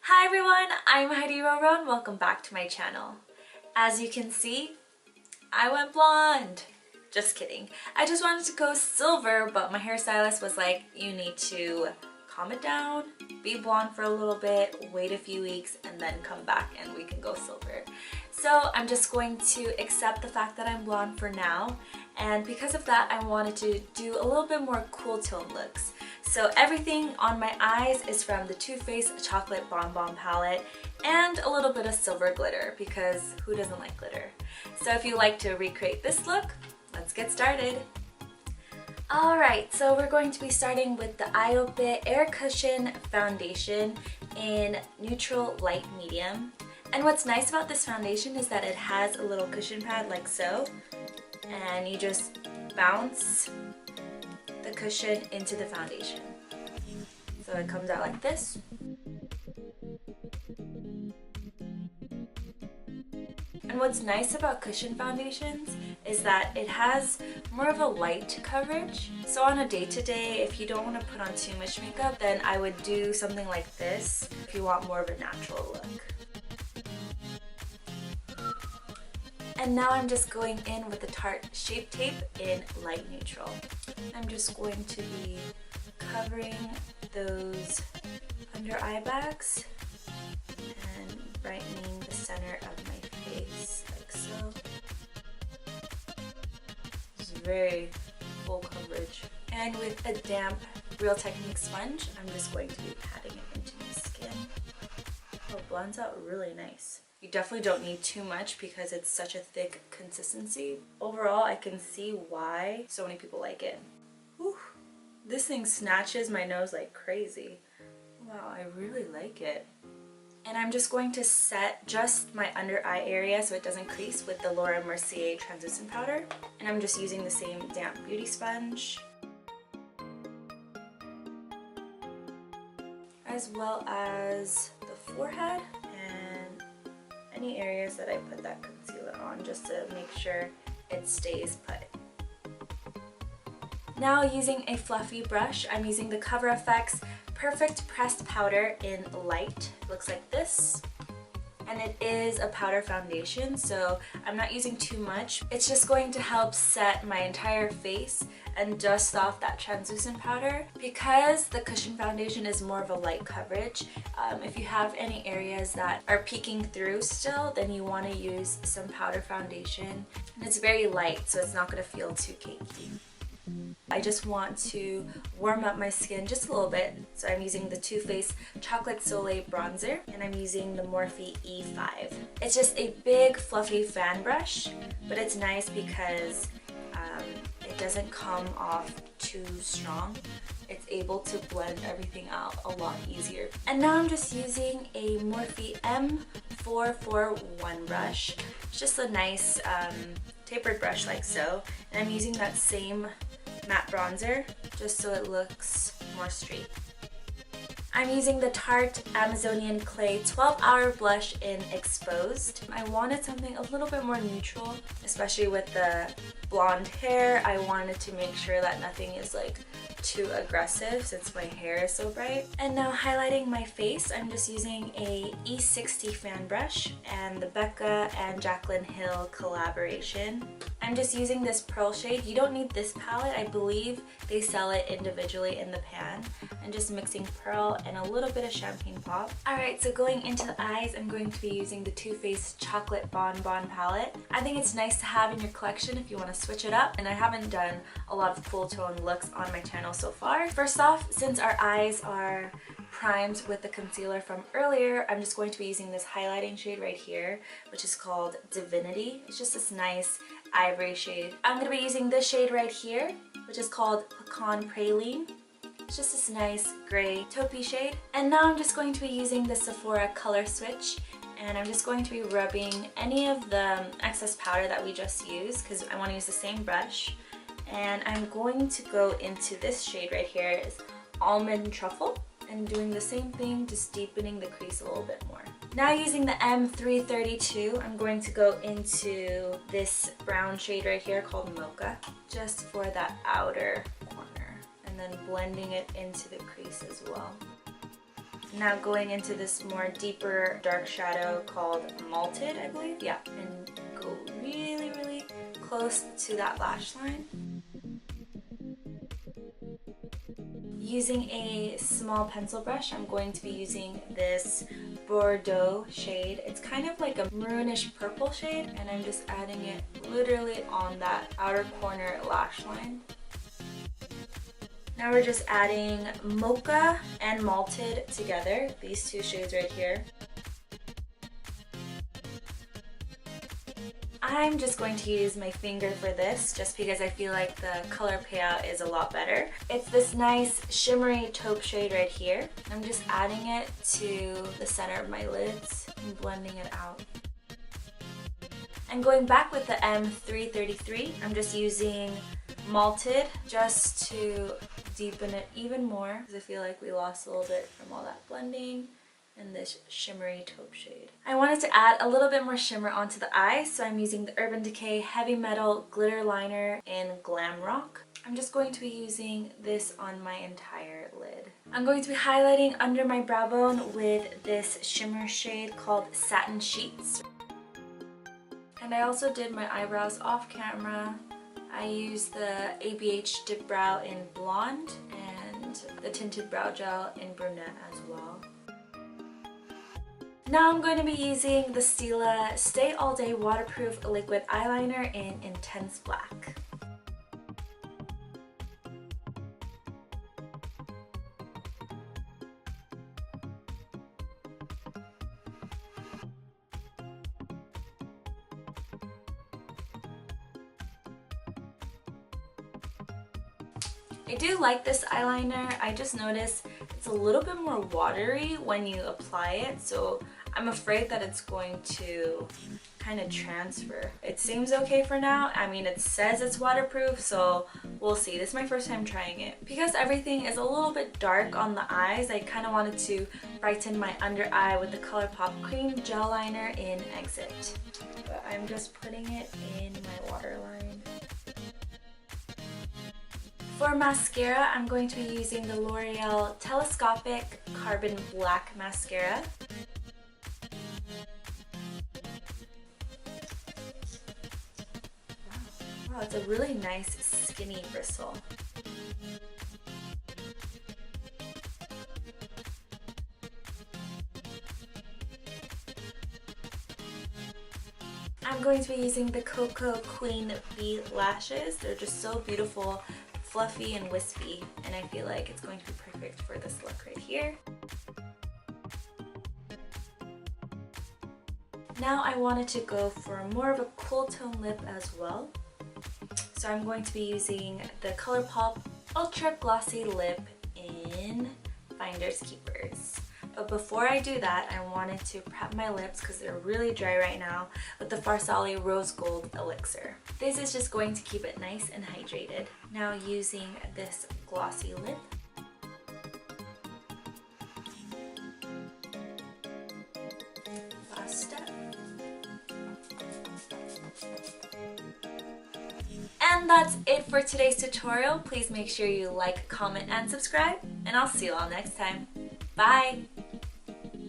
Hi everyone, I'm heidiroro and welcome back to my channel. As you can see, I went blonde. Just kidding. I just wanted to go silver, but my hairstylist was like, you need to calm it down, be blonde for a little bit, wait a few weeks, and then come back and we can go silver. So I'm just going to accept the fact that I'm blonde for now, and because of that I wanted to do a little bit more cool tone looks. So everything on my eyes is from the TooFaced Chocolate Bon Bons palette and a little bit of silver glitter because who doesn't like glitter? So if you like to recreate this look, let's get started. Alright, so we're going to be starting with the Iope Air Cushion Foundation in Neutral Light Medium. And what's nice about this foundation is that it has a little cushion pad like so, and you just bounce the cushion into the foundation. So it comes out like this. And what's nice about cushion foundations is that it has more of a light coverage. So on a day-to-day, if you don't want to put on too much makeup, then I would do something like this if you want more of a natural look. And now I'm just going in with the Tarte Shape Tape in light neutral. I'm just going to be covering those under eye bags and brightening the center of my face like so. It's very full coverage. And with a damp Real Technique sponge, I'm just going to be patting it into my skin. Oh, it blends out really nice. You definitely don't need too much because it's such a thick consistency. Overall, I can see why so many people like it. Whew. This thing snatches my nose like crazy. Wow, I really like it. And I'm just going to set just my under eye area so it doesn't crease with the Mercier translucent powder. And I'm just using the same damp beauty sponge, as well as the forehead and any areas that I put that concealer on, just to make sure it stays put. Now using a fluffy brush, I'm using the Cover FX Perfect Pressed Powder in Light. It looks like this. And it is a powder foundation, so I'm not using too much. It's just going to help set my entire face and dust off that translucent powder. Because the cushion foundation is more of a light coverage, if you have any areas that are peeking through still, then you want to use some powder foundation. And it's very light, so it's not going to feel too cakey. I just want to warm up my skin just a little bit, so I'm using the TooFaced Chocolate Soleil bronzer, and I'm using the Morphe E5. It's just a big fluffy fan brush, but it's nice because it doesn't come off too strong. It's able to blend everything out a lot easier. And now I'm just using a Morphe M441 brush. It's just a nice tapered brush like so, and I'm using that same matte bronzer just so it looks more straight. I'm using the Tarte Amazonian Clay 12-Hour Blush in Exposed. I wanted something a little bit more neutral, especially with the blonde hair. I wanted to make sure that nothing is like too aggressive since my hair is so bright. And now highlighting my face, I'm just using a E60 fan brush and the Becca and Jaclyn Hill collaboration. I'm just using this pearl shade. You don't need this palette. I believe they sell it individually in the pan. I'm just mixing pearl and a little bit of champagne pop. Alright, so going into the eyes, I'm going to be using the TooFaced Chocolate Bon Bons palette. I think it's nice to have in your collection if you want to switch it up, and I haven't done a lot of cool tone looks on my channel so far. First off, since our eyes are primed with the concealer from earlier, I'm just going to be using this highlighting shade right here, which is called Divinity. It's just this nice ivory shade. I'm going to be using this shade right here, which is called Pecan Praline. It's just this nice gray taupey shade. And now I'm just going to be using the Sephora Color Switch, and I'm just going to be rubbing any of the excess powder that we just used because I want to use the same brush. And I'm going to go into this shade right here, is Almond Truffle, and doing the same thing, just deepening the crease a little bit more. Now using the M332, I'm going to go into this brown shade right here called Mocha, just for that outer corner, and then blending it into the crease as well. Now going into this more deeper dark shadow called Malted, I believe. Yeah, and go really, really close to that lash line. Using a small pencil brush, I'm going to be using this Bordeaux shade. It's kind of like a maroonish purple shade, and I'm just adding it literally on that outer corner lash line. Now we're just adding Mocha and Malted together, these two shades right here. I'm just going to use my finger for this just because I feel like the color payout is a lot better. It's this nice shimmery taupe shade right here. I'm just adding it to the center of my lids and blending it out. And going back with the M333, I'm just using Malted just to deepen it even more because I feel like we lost a little bit from all that blending and this shimmery taupe shade. I wanted to add a little bit more shimmer onto the eyes, so I'm using the Urban Decay Heavy Metal Glitter Liner in Glam Rock. I'm just going to be using this on my entire lid. I'm going to be highlighting under my brow bone with this shimmer shade called Satin Sheets. And I also did my eyebrows off camera. I used the ABH Dipbrow in Blonde and the Tinted Brow Gel in Brunette as well. Now I'm going to be using the Stila Stay All Day Waterproof Liquid Eyeliner in Intense Black. I do like this eyeliner. I just noticed it's a little bit more watery when you apply it, so I'm afraid that it's going to kind of transfer. It seems okay for now. I mean, it says it's waterproof, so we'll see. This is my first time trying it. Because everything is a little bit dark on the eyes, I kind of wanted to brighten my under eye with the ColourPop Cream Gel Liner in Exit. But I'm just putting it in my waterline. For mascara, I'm going to be using the L'Oreal Telescopic Carbon Black Mascara. Wow, it's a really nice skinny bristle. I'm going to be using the Cocoa Queen Bee lashes. They're just so beautiful, fluffy and wispy, and I feel like it's going to be perfect for this look right here. Now I wanted to go for more of a cool tone lip as well. So I'm going to be using the ColourPop Ultra Glossy Lip in Finders Keepers. But before I do that, I wanted to prep my lips because they're really dry right now with the Farsali Rose Gold Elixir. This is just going to keep it nice and hydrated. Now using this glossy lip. Last step. And that's it for today's tutorial. Please make sure you like, comment, and subscribe, and I'll see you all next time. Bye!